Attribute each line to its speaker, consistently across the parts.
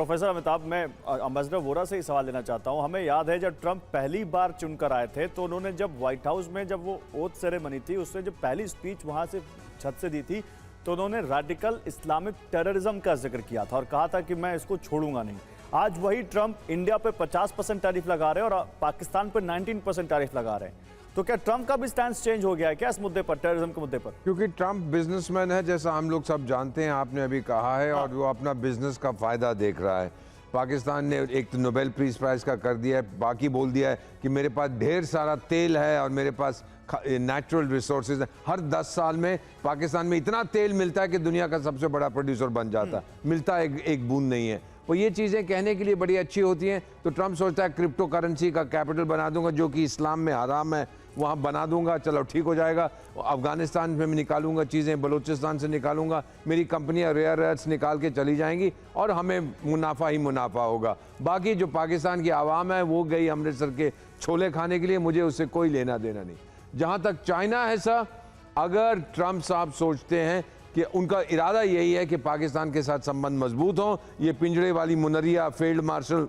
Speaker 1: Professor Amitabh, मैं ambassador Vora से ही सवाल लेना चाहता हूं। हमें याद है जब ट्रंप पहली बार चुनकर आए थे तो उन्होंने जब व्हाइट हाउस में जब वो ओथ सेरेमनी थी उससे जब पहली स्पीच वहां से छत से दी थी तो उन्होंने रेडिकल इस्लामिक टेररिज्म का जिक्र किया था और कहा था कि मैं इसको छोड़ूंगा नहीं। आज वही ट्रंप इंडिया पे 50% टैरिफ लगा रहे हैं और पाकिस्तान पे 19% टैरिफ लगा रहे हैं। तो क्या ट्रंप का भी स्टैंड चेंज हो गया है क्या इस मुद्दे पर, टेररिज्म के मुद्दे पर?
Speaker 2: क्योंकि ट्रंप बिजनेसमैन है, जैसा हम लोग सब जानते हैं, आपने अभी कहा है, और वो अपना बिजनेस का फायदा देख रहा है। पाकिस्तान ने एक तो नोबेल पीस प्राइज का कर दिया है, बाकी बोल दिया है कि मेरे पास ढेर सारा तेल है और मेरे पास नेचुरल रिसोर्सेज है। हर 10 साल में पाकिस्तान में इतना तेल मिलता है कि दुनिया का सबसे बड़ा प्रोड्यूसर बन जाता है। मिलता एक बूंद नहीं है। वो ये चीज़ें कहने के लिए बड़ी अच्छी होती हैं। तो ट्रंप सोचता है क्रिप्टो करेंसी का कैपिटल बना दूंगा जो कि इस्लाम में हराम है, वहाँ बना दूंगा, चलो ठीक हो जाएगा। अफगानिस्तान में मैं निकालूंगा चीज़ें, बलूचिस्तान से निकालूंगा, मेरी कंपनियां रेयर अर्थ निकाल के चली जाएंगी और हमें मुनाफा ही मुनाफा होगा। बाकी जो पाकिस्तान की आवाम है वो गई अमृतसर के छोले खाने के लिए, मुझे उससे कोई लेना देना नहीं। जहाँ तक चाइना है सर, अगर ट्रंप साहब सोचते हैं कि उनका इरादा यही है कि पाकिस्तान के साथ संबंध मजबूत हों, ये पिंजड़े वाली मुनरिया फील्ड मार्शल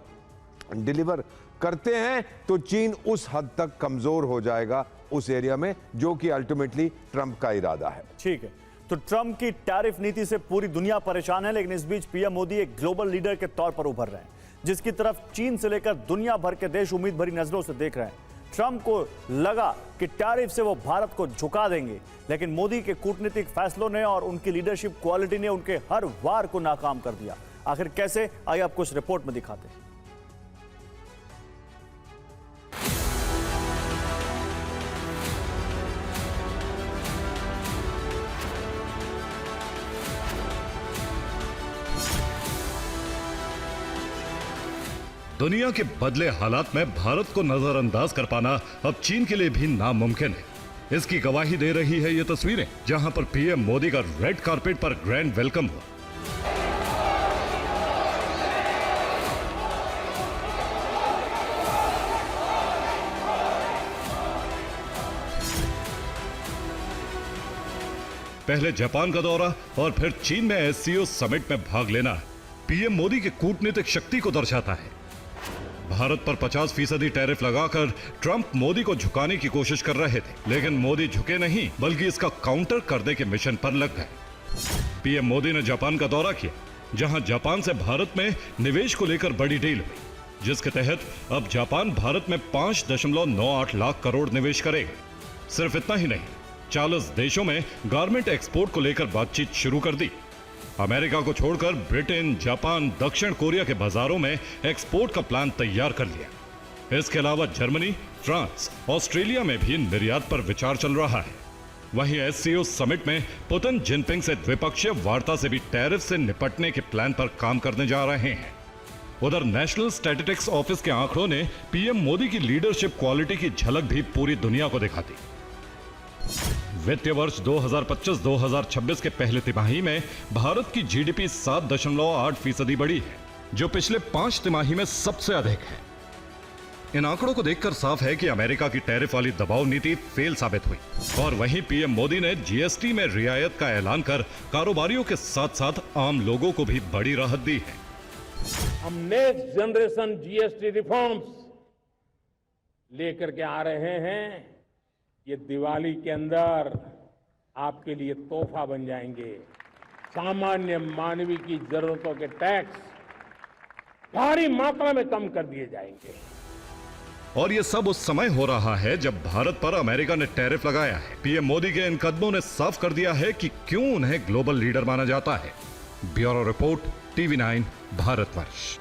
Speaker 2: डिलीवर करते हैं, तो चीन उस हद तक कमजोर हो जाएगा उस एरिया में, जो कि अल्टीमेटली ट्रंप का इरादा है।
Speaker 1: ठीक है, तो ट्रंप की टैरिफ नीति से पूरी दुनिया परेशान है, लेकिन इस बीच पीएम मोदी एक ग्लोबल लीडर के तौर पर उभर रहे हैं, जिसकी तरफ चीन से लेकर दुनिया भर के देश उम्मीद भरी नजरों से देख रहे हैं। ट्रंप को लगा कि टैरिफ से वो भारत को झुका देंगे, लेकिन मोदी के कूटनीतिक फैसलों ने और उनकी लीडरशिप क्वालिटी ने उनके हर वार को नाकाम कर दिया। आखिर कैसे, आइए आपको इस रिपोर्ट में दिखाते हैं।
Speaker 3: दुनिया के बदले हालात में भारत को नजरअंदाज कर पाना अब चीन के लिए भी नामुमकिन है। इसकी गवाही दे रही है ये तस्वीरें, जहां पर पीएम मोदी का रेड कारपेट पर ग्रैंड वेलकम हुआ। पहले जापान का दौरा और फिर चीन में एससीओ समिट में भाग लेना पीएम मोदी की कूटनीतिक शक्ति को दर्शाता है। भारत पर 50% टैरिफ लगाकर ट्रंप मोदी को झुकाने की कोशिश कर रहे थे, लेकिन मोदी झुके नहीं बल्कि इसका काउंटर करने के मिशन पर लग गए। पीएम मोदी ने जापान का दौरा किया, जहां जापान से भारत में निवेश को लेकर बड़ी डील हुई, जिसके तहत अब जापान भारत में 5.98 लाख करोड़ निवेश करेगा। सिर्फ इतना ही नहीं, 40 देशों में गारमेंट एक्सपोर्ट को लेकर बातचीत शुरू कर दी। अमेरिका को छोड़कर ब्रिटेन, जापान, दक्षिण कोरिया के बाजारों में एक्सपोर्ट का प्लान तैयार कर लिया। इसके अलावा जर्मनी, फ्रांस, ऑस्ट्रेलिया में भी निर्यात पर विचार चल रहा है। वहीं एससीओ समिट में पुतिन जिनपिंग से द्विपक्षीय वार्ता से भी टैरिफ से निपटने के प्लान पर काम करने जा रहे हैं। उधर नेशनल स्टैटिस्टिक्स ऑफिस के आंकड़ों ने पीएम मोदी की लीडरशिप क्वालिटी की झलक भी पूरी दुनिया को दिखाती। वित्तीय वर्ष 2025-2026 के पहले तिमाही में भारत की जीडीपी 7.8% बढ़ी है, जो पिछले 5 तिमाही में सबसे अधिक है। इन आंकड़ों को देखकर साफ है कि अमेरिका की टैरिफ वाली दबाव नीति फेल साबित हुई। और वहीं पीएम मोदी ने जीएसटी में रियायत का ऐलान कर कारोबारियों के साथ साथ आम लोगों को भी बड़ी राहत दी है।
Speaker 4: हम नेक्स्ट जनरेशन जीएसटी रिफॉर्म्स लेकर के आ रहे हैं। ये दिवाली के अंदर आपके लिए तोहफा बन जाएंगे। सामान्य मानवीय की जरूरतों के टैक्स भारी मात्रा में कम कर दिए जाएंगे।
Speaker 3: और ये सब उस समय हो रहा है जब भारत पर अमेरिका ने टैरिफ लगाया है। पीएम मोदी के इन कदमों ने साफ कर दिया है कि क्यों उन्हें ग्लोबल लीडर माना जाता है। Bureau report, TV9 Bharatvarsh.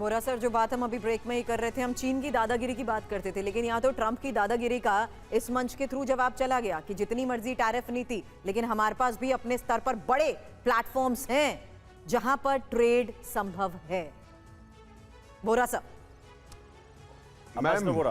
Speaker 5: Vora sir, जो बात हम अभी ब्रेक में ही कर रहे थे, हम चीन की दादागिरी की बात करते थे, लेकिन यहाँ तो ट्रंप की दादागिरी का इस मंच के थ्रू जवाब चला गया कि जितनी मर्जी टैरिफ नीति, लेकिन हमारे पास भी अपने स्तर पर बड़े प्लेटफॉर्म्स हैं जहां पर ट्रेड संभव है। वोरा सर,
Speaker 2: मैम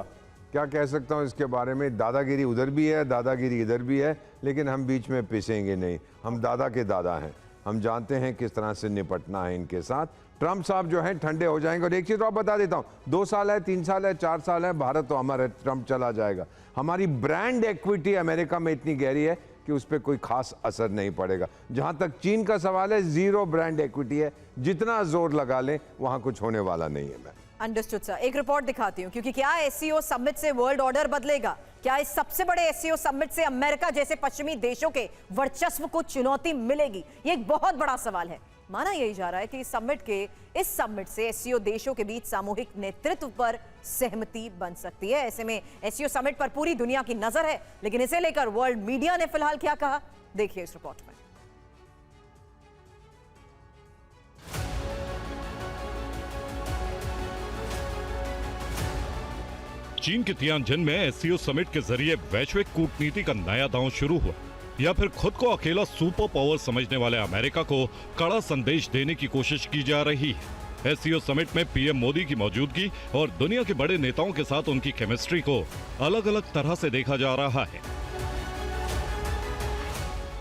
Speaker 2: क्या कह सकता हूं इसके बारे में? दादागिरी उधर भी है, दादागिरी इधर भी है, लेकिन हम बीच में पिसेंगे नहीं। हम दादा के दादा हैं, हम जानते हैं किस तरह से निपटना है इनके साथ। ट्रंप साहब जो हैं ठंडे हो जाएंगे। और एक चीज़ तो आप बता देता हूं, 2 साल है, 3 साल है, 4 साल है, भारत तो हमारा, ट्रंप चला जाएगा। हमारी ब्रांड इक्विटी अमेरिका में इतनी गहरी है कि उस पर कोई खास असर नहीं पड़ेगा। जहां तक चीन का सवाल है, जीरो ब्रांड इक्विटी है, जितना जोर लगा लें वहां कुछ होने वाला नहीं है। मैं
Speaker 5: अंडरस्टूड सर। एक रिपोर्ट दिखाती हूँ, क्योंकि क्या एससीओ समिट से वर्ल्ड ऑर्डर बदलेगा? क्या इस सबसे बड़े एससीओ समिट से अमेरिका जैसे पश्चिमी देशों के वर्चस्व को चुनौती मिलेगी? ये एक बहुत बड़ा सवाल है। माना यही जा रहा है कि इस समिट से एससीओ देशों के बीच सामूहिक नेतृत्व पर सहमति बन सकती है। ऐसे में एससीओ समिट पर पूरी दुनिया की नजर है, लेकिन इसे लेकर वर्ल्ड मीडिया ने फिलहाल क्या कहा, देखिए इस रिपोर्ट में।
Speaker 3: चीन के तियानजिन में एससीओ समिट के जरिए वैश्विक कूटनीति का नया दांव शुरू हुआ, या फिर खुद को अकेला सुपर पावर समझने वाले अमेरिका को कड़ा संदेश देने की कोशिश की जा रही है। एससीओ समिट में पीएम मोदी की मौजूदगी और दुनिया के बड़े नेताओं के साथ उनकी केमिस्ट्री को अलग अलग तरह से देखा जा रहा है।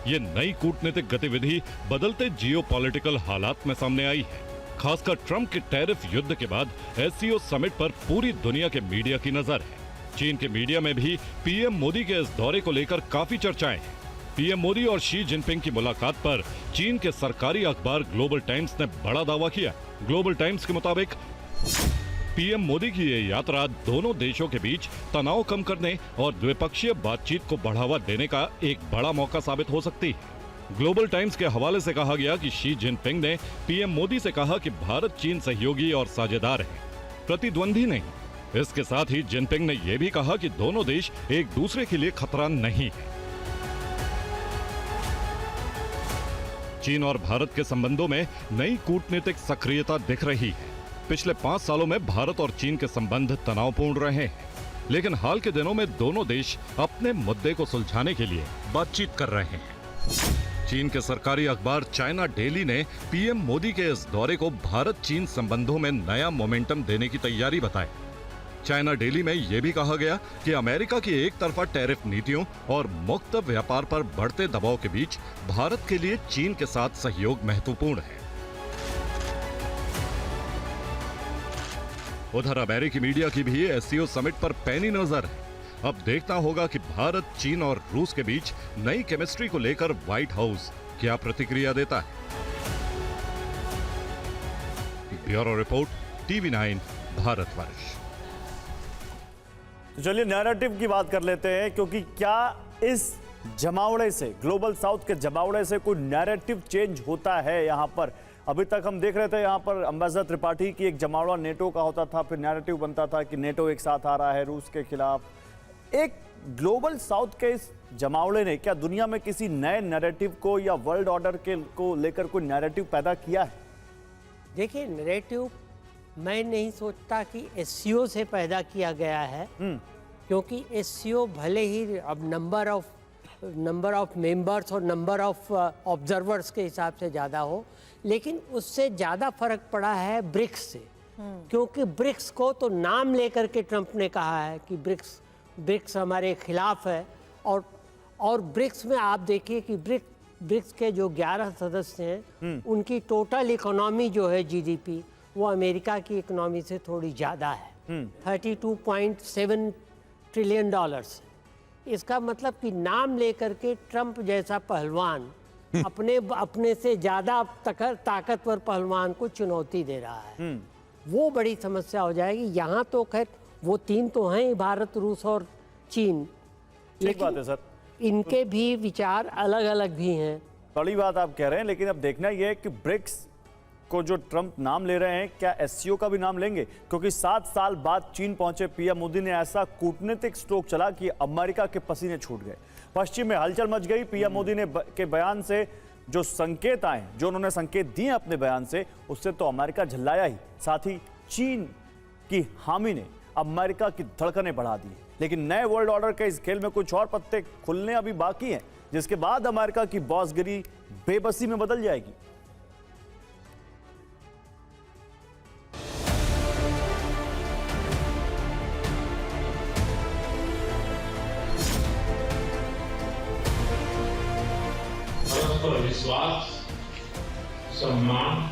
Speaker 3: ये नई कूटनीतिक गतिविधि बदलते जियोपॉलिटिकल हालात में सामने आई है। खासकर ट्रंप के टैरिफ युद्ध के बाद एससीओ समिट पर पूरी दुनिया के मीडिया की नजर है। चीन के मीडिया में भी पीएम मोदी के इस दौरे को लेकर काफी चर्चाएं हैं। पीएम मोदी और शी जिनपिंग की मुलाकात पर चीन के सरकारी अखबार ग्लोबल टाइम्स ने बड़ा दावा किया। ग्लोबल टाइम्स के मुताबिक पीएम मोदी की ये यात्रा दोनों देशों के बीच तनाव कम करने और द्विपक्षीय बातचीत को बढ़ावा देने का एक बड़ा मौका साबित हो सकती है। ग्लोबल टाइम्स के हवाले से कहा गया कि शी जिनपिंग ने पीएम मोदी से कहा कि भारत चीन सहयोगी और साझेदार है, प्रतिद्वंदी नहीं। इसके साथ ही जिनपिंग ने यह भी कहा कि दोनों देश एक दूसरे के लिए खतरा नहीं है। चीन और भारत के संबंधों में नई कूटनीतिक सक्रियता दिख रही है। पिछले 5 सालों में भारत और चीन के संबंध तनावपूर्ण रहे हैं, लेकिन हाल के दिनों में दोनों देश अपने मुद्दे को सुलझाने के लिए बातचीत कर रहे हैं। चीन के सरकारी अखबार चाइना डेली ने पीएम मोदी के इस दौरे को भारत चीन संबंधों में नया मोमेंटम देने की तैयारी बताई। चाइना डेली में यह भी कहा गया कि अमेरिका की एक तरफा टैरिफ नीतियों और मुक्त व्यापार पर बढ़ते दबाव के बीच भारत के लिए चीन के साथ सहयोग महत्वपूर्ण है। उधर अमेरिकी मीडिया की भी एससीओ समिट पर पैनी नजर है। अब देखना होगा कि भारत, चीन और रूस के बीच नई केमिस्ट्री को लेकर व्हाइट हाउस क्या प्रतिक्रिया देता है। Bureau report, TV9 Bharatvarsh.
Speaker 1: तो चलिए नैरेटिव की बात कर लेते हैं, क्योंकि क्या इस जमावड़े से, ग्लोबल साउथ के जमावड़े से कोई नैरेटिव चेंज होता है यहाँ पर? अभी तक हम देख रहे थे यहाँ पर एम्बेसडर त्रिपाठी की एक जमावड़ा नेटो का होता था, फिर नैरेटिव बनता था कि नेटो एक साथ आ रहा है रूस के खिलाफ। एक ग्लोबल साउथ के इस जमावड़े ने क्या दुनिया में किसी नए नैरेटिव को या वर्ल्ड ऑर्डर को लेकर कोई नैरेटिव पैदा किया है?
Speaker 6: देखिए, नैरेटिव मैं नहीं सोचता कि एससीओ से पैदा किया गया है, क्योंकि एससीओ भले ही अब नंबर ऑफ मेंबर्स और नंबर ऑफ ऑब्जर्वर्स के हिसाब से ज़्यादा हो, लेकिन उससे ज़्यादा फर्क पड़ा है ब्रिक्स से। क्योंकि ब्रिक्स को तो नाम लेकर के ट्रंप ने कहा है कि ब्रिक्स हमारे खिलाफ है, और ब्रिक्स में आप देखिए कि ब्रिक्स के जो 11 सदस्य हैं उनकी टोटल इकोनॉमी जो है जीडीपी, वो अमेरिका की इकोनॉमी से थोड़ी ज़्यादा है, $32.7 ट्रिलियन। इसका मतलब कि नाम लेकर के ट्रंप जैसा पहलवान अपने से ज़्यादा ताकतवर पहलवान को चुनौती दे रहा है। वो बड़ी समस्या हो जाएगी। यहाँ तो खैर वो 3 तो हैं, भारत, रूस और चीन,
Speaker 1: ठीक बात है सर,
Speaker 6: इनके भी विचार अलग अलग भी हैं।
Speaker 1: बड़ी बात आप कह रहे हैं, लेकिन अब देखना यह है कि ब्रिक्स को जो ट्रंप नाम ले रहे हैं, क्या एससीओ का भी नाम लेंगे? क्योंकि 7 साल बाद चीन पहुंचे पीएम मोदी ने ऐसा कूटनीतिक स्ट्रोक चला कि अमेरिका के पसीने छूट गए, पश्चिम में हलचल मच गई। पीएम मोदी ने के बयान से जो संकेत आए, जो उन्होंने संकेत दिए अपने बयान से, उससे तो अमेरिका झल्लाया ही, साथ ही चीन की हामी ने अमेरिका की धड़कनें बढ़ा दी। लेकिन नए वर्ल्ड ऑर्डर के इस खेल में कुछ और पत्ते खुलने अभी बाकी हैं, जिसके बाद अमेरिका की बॉसगिरी बेबसी में बदल जाएगी।
Speaker 7: परस्पर विश्वास, सम्मान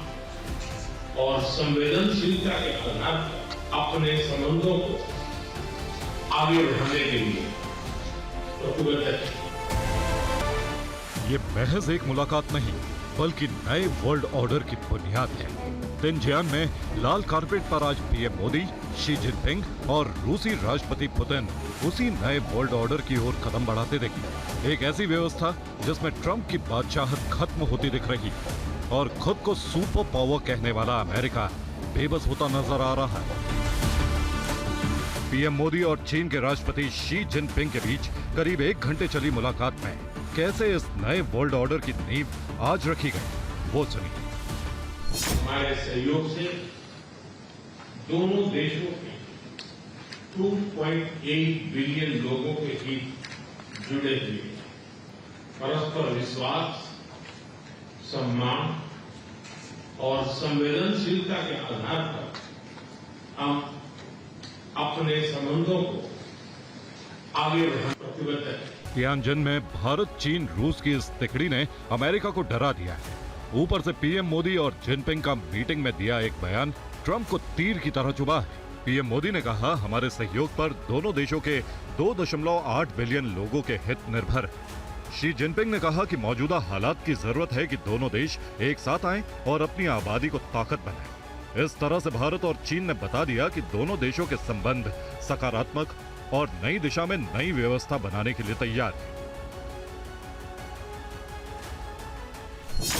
Speaker 7: और संवेदनशीलता के आधार पर अपने संबंधों को आगे बढ़ाने के लिए प्रतिबद्ध है।
Speaker 3: ये महज एक मुलाकात नहीं बल्कि नए वर्ल्ड ऑर्डर की बुनियाद है। तिनजियान में लाल कारपेट पर आज पीएम मोदी, शी जिनपिंग और रूसी राष्ट्रपति पुतिन उसी नए वर्ल्ड ऑर्डर की ओर कदम बढ़ाते दिखे। एक ऐसी व्यवस्था जिसमें ट्रंप की बादशाहत खत्म होती दिख रही और खुद को सुपर पावर कहने वाला अमेरिका बेबस होता नजर आ रहा है। पीएम मोदी और चीन के राष्ट्रपति शी जिनपिंग के बीच करीब 1 घंटे चली मुलाकात में कैसे इस नए वर्ल्ड ऑर्डर की नींव आज रखी गई, वो सुनिए।
Speaker 4: हमारे सहयोग से दोनों देशों के 2.8 बिलियन लोगों के हित जुड़े हुए हैं। परस्पर विश्वास, सम्मान और संवेदनशीलता के आधार पर हम अपने संबंधों को आगे बढ़ाने प्रतिबद्ध हैं।
Speaker 3: तियानजिन में भारत चीन रूस की इस तिकड़ी ने अमेरिका को डरा दिया है। ऊपर से पीएम मोदी और जिनपिंग का मीटिंग में दिया एक बयान ट्रंप को तीर की तरह चुभा है। पीएम मोदी ने कहा, हमारे सहयोग पर दोनों देशों के 2.8 बिलियन लोगों के हित निर्भर है। शी जिनपिंग ने कहा कि मौजूदा हालात की जरूरत है कि दोनों देश एक साथ आएं और अपनी आबादी को ताकत बनाएं। इस तरह से भारत और चीन ने बता दिया कि दोनों देशों के संबंध सकारात्मक और नई दिशा में नई व्यवस्था बनाने के लिए तैयार है।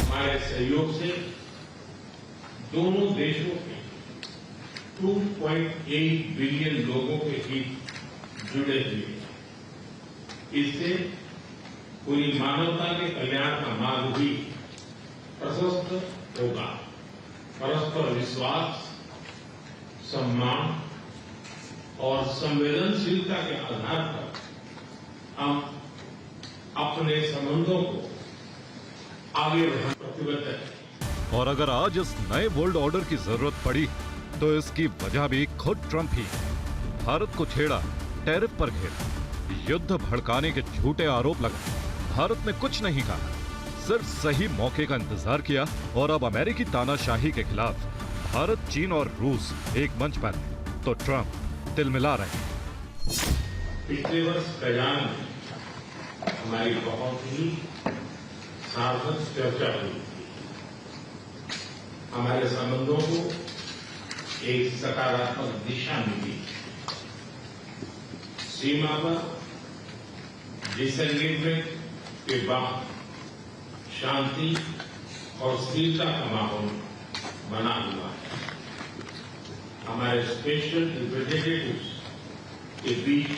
Speaker 4: हमारे सहयोग से दोनों देशों के 2.8 बिलियन लोगों के हित जुड़े हुए हैं। इससे पूरी मानवता के कल्याण का मार्ग भी प्रशस्त होगा। परस्पर विश्वास, सम्मान और संवेदनशीलता के आधार पर हम अपने संबंधों को आगे बढ़ाने प्रतिबद्ध हैं।
Speaker 3: और अगर आज इस नए वर्ल्ड ऑर्डर की जरूरत पड़ी तो इसकी वजह भी खुद ट्रंप ही है। भारत को छेड़ा, टैरिफ पर घेरा, युद्ध भड़काने के झूठे आरोप लगाए। भारत ने कुछ नहीं कहा, सिर्फ सही मौके का इंतजार किया और अब अमेरिकी तानाशाही के खिलाफ भारत, चीन और रूस एक मंच पर है तो ट्रंप तिलमिला रहे हैं।
Speaker 4: पिछले वर्ष कयान में हमारी बहुत ही सार्थक चर्चा हुई थी। हमारे संबंधों को एक सकारात्मक दिशा मिली। सीमा पर डिसएंगेजमेंट के बाद शांति और स्थिरता का माहौल बना हुआ है। हमारे स्पेशल रिप्रेजेंटेटिव्स के बीच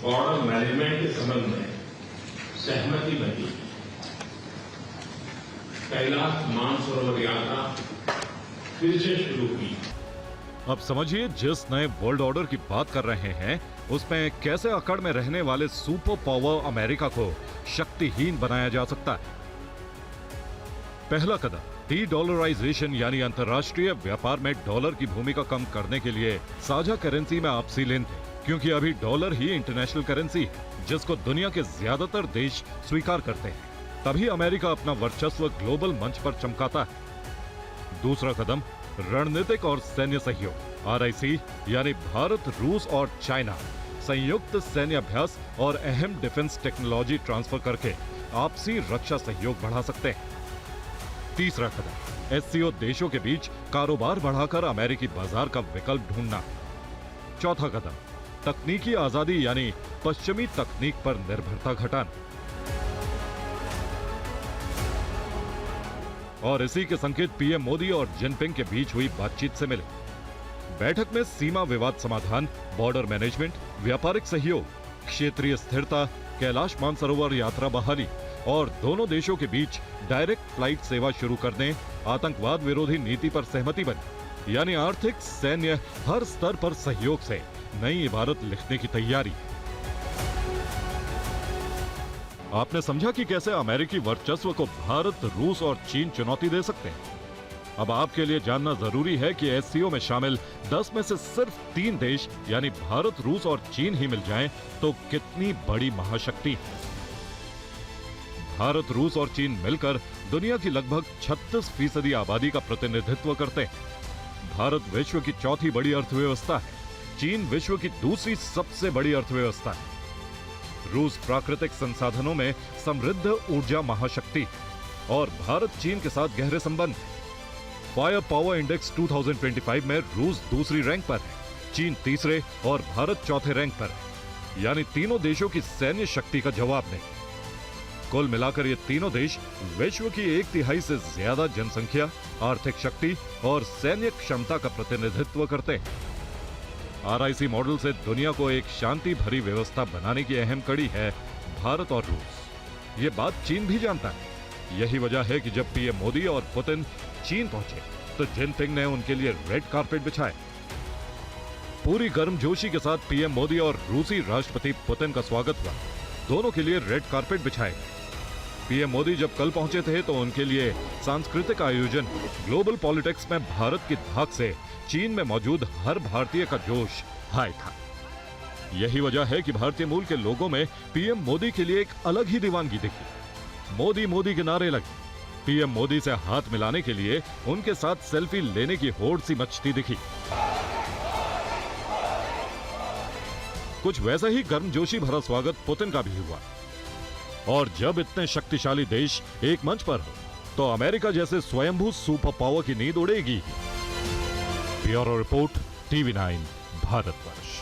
Speaker 4: बॉर्डर मैनेजमेंट के संबंध में सहमति बनी। कैलाश मानसरोवर यात्रा फिर से शुरू की।
Speaker 3: अब समझिए, जिस नए वर्ल्ड ऑर्डर की बात कर रहे हैं उसमें कैसे अकड़ में रहने वाले सुपर पावर अमेरिका को शक्तिहीन बनाया जा सकता है। पहला कदम डी-डॉलराइजेशन यानी अंतर्राष्ट्रीय व्यापार में डॉलर की भूमिका कम करने के लिए साझा करेंसी में आपसी लेन देन, क्योंकि अभी डॉलर ही इंटरनेशनल करेंसी है जिसको दुनिया के ज्यादातर देश स्वीकार करते हैं। तभी अमेरिका अपना वर्चस्व ग्लोबल मंच पर चमकाता है। दूसरा कदम रणनीतिक और सैन्य सहयोग, RIC यानी भारत, रूस और चाइना संयुक्त सैन्य अभ्यास और अहम डिफेंस टेक्नोलॉजी ट्रांसफर करके आपसी रक्षा सहयोग बढ़ा सकते हैं। तीसरा कदम SCO देशों के बीच कारोबार बढ़ाकर अमेरिकी बाजार का विकल्प ढूंढना। चौथा कदम तकनीकी आजादी यानी पश्चिमी तकनीक पर निर्भरता घटाना। और इसी के संकेत पीएम मोदी और जिनपिंग के बीच हुई बातचीत से मिले। बैठक में सीमा विवाद समाधान, बॉर्डर मैनेजमेंट, व्यापारिक सहयोग, क्षेत्रीय स्थिरता, कैलाश मानसरोवर यात्रा बहाली और दोनों देशों के बीच डायरेक्ट फ्लाइट सेवा शुरू करने, आतंकवाद विरोधी नीति पर सहमति बनी। यानी आर्थिक, सैन्य हर स्तर पर सहयोग से नई इबारत लिखने की तैयारी। आपने समझा कि कैसे अमेरिकी वर्चस्व को भारत, रूस और चीन चुनौती दे सकते हैं। अब आपके लिए जानना जरूरी है कि SCO में शामिल 10 में से सिर्फ 3 देश यानी भारत, रूस और चीन ही मिल जाएं तो कितनी बड़ी महाशक्ति। भारत, रूस और चीन मिलकर दुनिया की लगभग 36% आबादी का प्रतिनिधित्व करते हैं। भारत विश्व की चौथी बड़ी अर्थव्यवस्था है, चीन विश्व की दूसरी सबसे बड़ी अर्थव्यवस्था है। रूस प्राकृतिक संसाधनों में समृद्ध ऊर्जा महाशक्ति और भारत चीन के साथ गहरे संबंध। फायर पावर इंडेक्स 2025 में रूस दूसरी रैंक पर है, चीन तीसरे और भारत चौथे रैंक पर है। यानी तीनों देशों की सैन्य शक्ति का जवाब नहीं। कुल मिलाकर ये तीनों देश विश्व की 1/3 से ज्यादा जनसंख्या, आर्थिक शक्ति और सैन्य क्षमता का प्रतिनिधित्व करते हैं। RIC मॉडल से दुनिया को एक शांति भरी व्यवस्था बनाने की अहम कड़ी है भारत और रूस। ये बात चीन भी जानता है। यही वजह है कि जब पीएम मोदी और पुतिन चीन पहुंचे तो जिनपिंग ने उनके लिए रेड कारपेट बिछाए। पूरी गर्मजोशी के साथ पीएम मोदी और रूसी राष्ट्रपति पुतिन का स्वागत हुआ। दोनों के लिए रेड कारपेट बिछाए गए। पीएम मोदी जब कल पहुंचे थे तो उनके लिए सांस्कृतिक आयोजन। ग्लोबल पॉलिटिक्स में भारत की धाक से चीन में मौजूद हर भारतीय का जोश हाई था। यही वजह है कि भारतीय मूल के लोगों में पीएम मोदी के लिए एक अलग ही दीवानगी दिखी। मोदी मोदी के नारे लगे। पीएम मोदी से हाथ मिलाने के लिए उनके साथ सेल्फी लेने की होड़ सी मचती दिखी। कुछ वैसा ही गर्मजोशी भरा स्वागत पुतिन का भी हुआ। और जब इतने शक्तिशाली देश एक मंच पर हो तो अमेरिका जैसे स्वयंभू सुपर पावर की नींद उड़ेगी। Bureau report, TV9 Bharatvarsh.